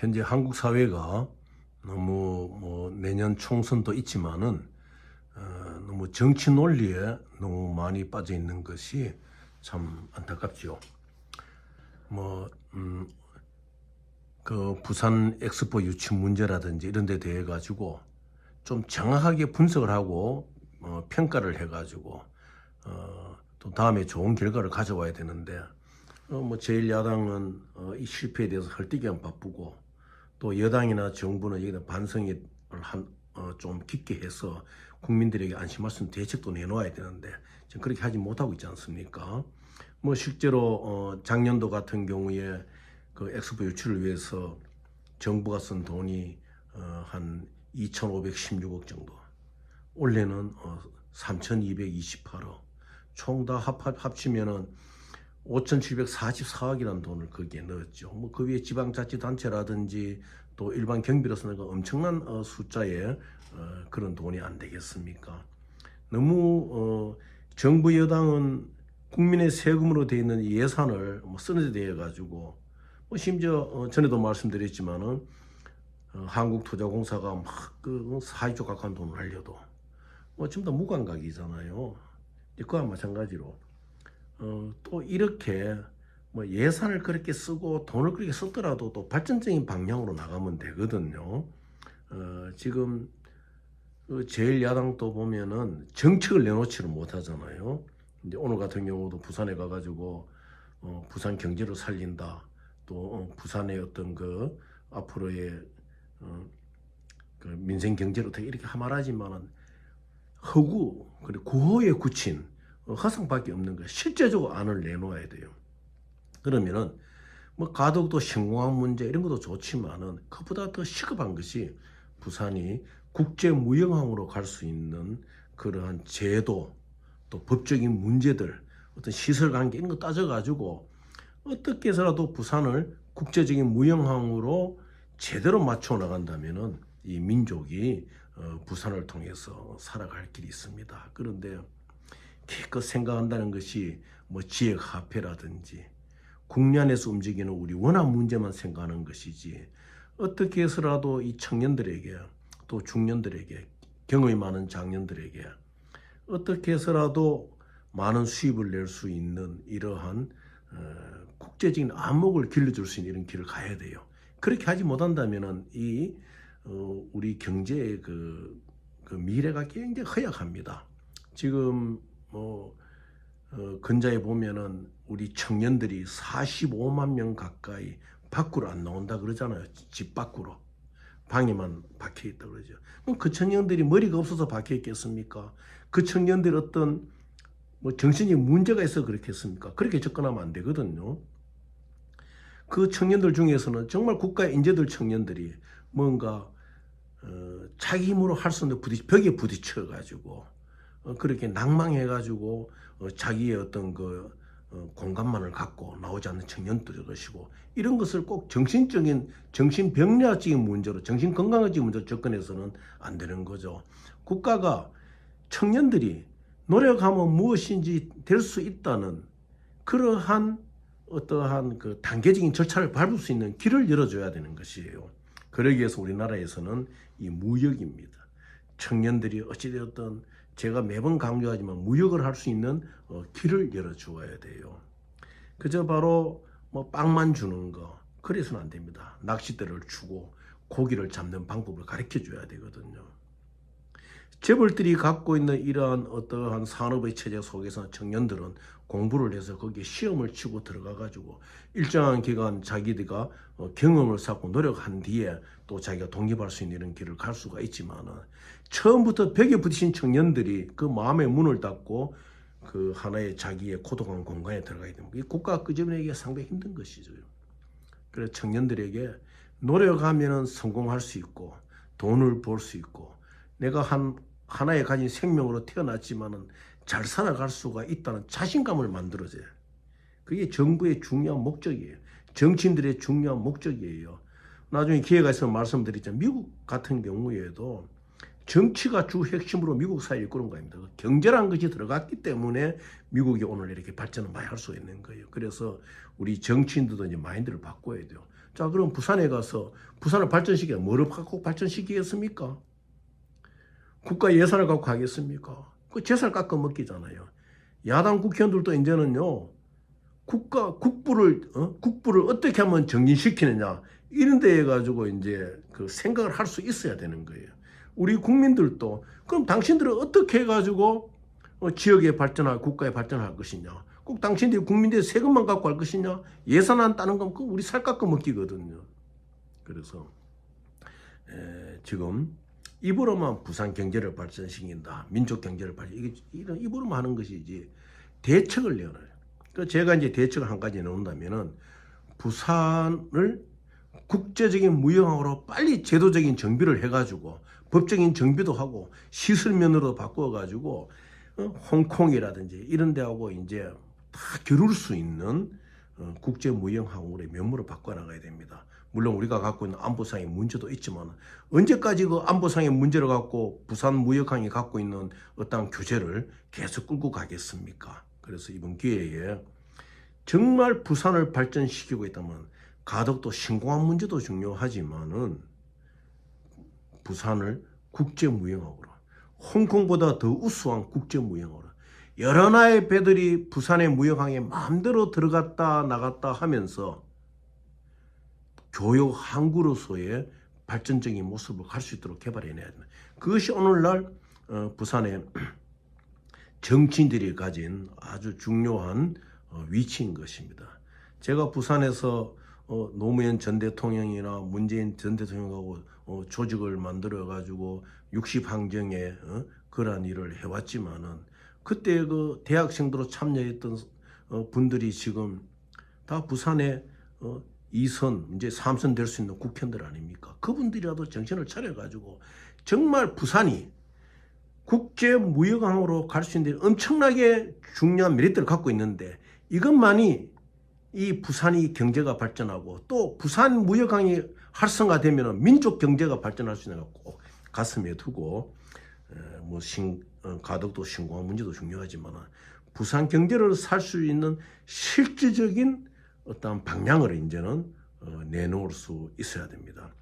현재 한국 사회가 너무 내년 총선도 있지만은 너무 정치 논리에 너무 많이 빠져 있는 것이 참 안타깝죠. 뭐, 그 부산 엑스포 유치 문제라든지 이런 데 대해 가지고 좀 정확하게 분석을 하고 평가를 해 가지고 또 다음에 좋은 결과를 가져와야 되는데 제1야당은 이 실패에 대해서 헐뜯기만 바쁘고 또 여당이나 정부는 여기다 반성을 좀 깊게 해서 국민들에게 안심할 수 있는 대책도 내놓아야 되는데 지금 그렇게 하지 못하고 있지 않습니까? 실제로 작년도 같은 경우에 그 엑스포 유치를 위해서 정부가 쓴 돈이 한 2,516억 정도, 올해는 3,228억, 총 다 합치면은 5,744억이라는 돈을 거기에 넣었죠. 그 위에 지방자치단체라든지 또 일반 경비로서는 엄청난 숫자의 그런 돈이 안 되겠습니까? 너무 정부 여당은 국민의 세금으로 되어 있는 예산을 쓰는 데 대해 가지고 심지어 전에도 말씀드렸지만은 한국투자공사가 막그 4조 가까운 돈을 하려도 전부 다 무감각이잖아요. 그와 마찬가지로 또 이렇게 예산을 그렇게 쓰고 돈을 그렇게 썼더라도 또 발전적인 방향으로 나가면 되거든요. 지금 제1야당도 보면은 정책을 내놓지를 못하잖아요. 이제 오늘 같은 경우도 부산에 가가지고 부산 경제를 살린다, 또 부산의 어떤 그 앞으로의 그 민생 경제를 어떻게 이렇게 말하지만은 허구 그리고 구호에 굳힌 허상밖에 없는 거예요. 실제적으로 안을 내놓아야 돼요. 그러면은 가덕도 신공항 문제 이런 것도 좋지만은 그보다 더 시급한 것이 부산이 국제무역항으로 갈 수 있는 그러한 제도, 또 법적인 문제들, 어떤 시설관계 이런 거 따져가지고 어떻게 해서라도 부산을 국제적인 무역항으로 제대로 맞춰 나간다면은 이 민족이 부산을 통해서 살아갈 길이 있습니다. 그런데 기껏 생각한다는 것이 지역 화폐라든지 국내안에서 움직이는 우리 원한 문제만 생각하는 것이지, 어떻게 해서라도 이 청년들에게 또 중년들에게 경험이 많은 장년들에게 어떻게 해서라도 많은 수입을 낼 수 있는 이러한 국제적인 안목을 길러줄 수 있는 이런 길을 가야 돼요. 그렇게 하지 못한다면은 이 우리 경제의 그 미래가 굉장히 허약합니다. 지금 근자에 보면은 우리 청년들이 45만 명 가까이 밖으로 안 나온다 그러잖아요. 집 밖으로 방에만 박혀 있다 그러죠. 그럼 그 청년들이 머리가 없어서 박혀 있겠습니까? 그 청년들이 어떤 정신적 문제가 있어 그렇겠습니까? 그렇게 접근하면 안 되거든요. 그 청년들 중에서는 정말 국가의 인재들 청년들이 뭔가 자기 힘으로 할 수 없는 벽에 부딪혀 가지고 그렇게 낭망해 가지고 자기의 어떤 그 공간만을 갖고 나오지 않는 청년들이 것이고, 이런 것을 꼭 정신병리학적인 문제로, 정신건강학적인 문제로 접근해서는 안 되는 거죠. 국가가 청년들이 노력하면 무엇인지 될 수 있다는 그러한 어떠한 그 단계적인 절차를 밟을 수 있는 길을 열어줘야 되는 것이에요. 그러기 위해서 우리나라에서는 이 무역입니다. 청년들이 어찌되었든 제가 매번 강조하지만 무역을 할 수 있는 길을 열어주어야 돼요. 그저 바로 빵만 주는 거 그래서는 안 됩니다. 낚싯대를 주고 고기를 잡는 방법을 가르쳐 줘야 되거든요. 재벌들이 갖고 있는 이러한 어떠한 산업의 체제 속에서 청년들은 공부를 해서 거기에 시험을 치고 들어가 가지고 일정한 기간 자기들과 경험을 쌓고 노력한 뒤에 또 자기가 독립할 수 있는 이런 길을 갈 수가 있지만은, 처음부터 벽에 부딪힌 청년들이 그 마음의 문을 닫고 그 하나의 자기의 고독한 공간에 들어가야 됩니다. 이 국가가 끄집어내기가 상당히 힘든 것이죠. 그래서 청년들에게 노력하면은 성공할 수 있고 돈을 벌 수 있고 내가 하나의 가진 생명으로 태어났지만은 잘 살아갈 수가 있다는 자신감을 만들어줘요. 그게 정부의 중요한 목적이에요. 정치인들의 중요한 목적이에요. 나중에 기회가 있으면 말씀드리자면 미국 같은 경우에도 정치가 주 핵심으로 미국 사회를 이끄는 겁니다. 경제라는 것이 들어갔기 때문에 미국이 오늘 이렇게 발전을 많이 할 수 있는 거예요. 그래서 우리 정치인들도 이제 마인드를 바꿔야 돼요. 자, 그럼 부산에 가서 부산을 발전시켜 뭐를 갖고 발전시키겠습니까? 국가 예산을 갖고 하겠습니까? 그 재살 깎아 먹기잖아요. 야당 국회의원들도 이제는요, 국부를 어떻게 하면 정진시키느냐, 이런 데 해가지고 이제 그 생각을 할 수 있어야 되는 거예요. 우리 국민들도, 그럼 당신들은 어떻게 해가지고 지역에 발전할, 국가에 발전할 것이냐? 꼭 당신들이 국민들의 세금만 갖고 할 것이냐? 예산안 따는 건 우리 살 깎아 먹기거든요. 그래서 지금 입으로만 부산 경제를 발전시킨다, 민족 경제를 이게 이런 입으로만 하는 것이지 대책을 내놔요. 그 제가 이제 대책을 한 가지 내놓는다면은 부산을 국제적인 무역항으로 빨리 제도적인 정비를 해가지고 법적인 정비도 하고 시설면으로 바꿔가지고 홍콩이라든지 이런 데하고 이제 다 겨룰 수 있는 국제무역항으로의 면모를 바꿔나가야 됩니다. 물론 우리가 갖고 있는 안보상의 문제도 있지만 언제까지 그 안보상의 문제를 갖고 부산 무역항이 갖고 있는 어떤 규제를 계속 끌고 가겠습니까? 그래서 이번 기회에 정말 부산을 발전시키고 있다면 가덕도 신공항 문제도 중요하지만은 부산을 국제무역항으로, 홍콩보다 더 우수한 국제무역항으로, 여러 나라의 배들이 부산의 무역항에 마음대로 들어갔다 나갔다 하면서 교역 항구로서의 발전적인 모습을 갈 수 있도록 개발해내야 됩니다. 그것이 오늘날 부산의 정치인들이 가진 아주 중요한 위치인 것입니다. 제가 부산에서 노무현 전 대통령이나 문재인 전 대통령하고 조직을 만들어 가지고 60항쟁에 그러한 일을 해왔지만은 그때 그 대학생들로 참여했던 분들이 지금 다 부산에 2선 이제 3선 될 수 있는 국회의원들 아닙니까? 그분들이라도 정신을 차려 가지고 정말 부산이 국제무역항으로 갈 수 있는 엄청나게 중요한 메리트를 갖고 있는데 이것만이 이 부산이 경제가 발전하고 또 부산 무역항이 활성화되면 민족 경제가 발전할 수 있는 거 꼭 가슴에 두고 가덕도 신공항 문제도 중요하지만 부산 경제를 살 수 있는 실질적인 어떤 방향을 이제는 내놓을 수 있어야 됩니다.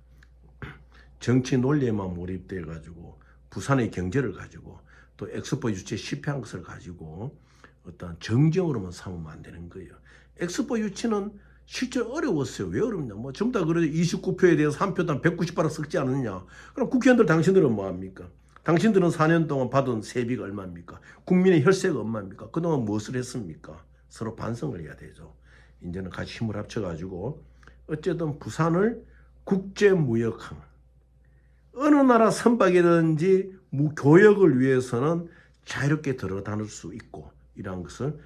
정치 논리에만 몰입돼 가지고 부산의 경제를 가지고 또 엑스포 유치에 실패한 것을 가지고 어떤 정쟁으로만 삼으면 안 되는 거예요. 엑스포 유치는 실제 어려웠어요. 왜 어렵냐? 뭐 전부 다 그래 29표에 대해서 한 표당 198원 섞지 않느냐? 그럼 국회의원들 당신들은 뭐 합니까? 당신들은 4년 동안 받은 세비가 얼마입니까? 국민의 혈세가 얼마입니까? 그동안 무엇을 했습니까? 서로 반성을 해야 되죠. 이제는 같이 힘을 합쳐가지고 어쨌든 부산을 국제무역항, 어느 나라 선박이든지 교역을 위해서는 자유롭게 들어다닐 수 있고 이러한 것을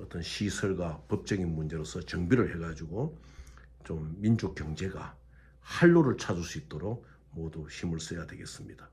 어떤 시설과 법적인 문제로서 정비를 해가지고 좀 민족 경제가 활로를 찾을 수 있도록 모두 힘을 써야 되겠습니다.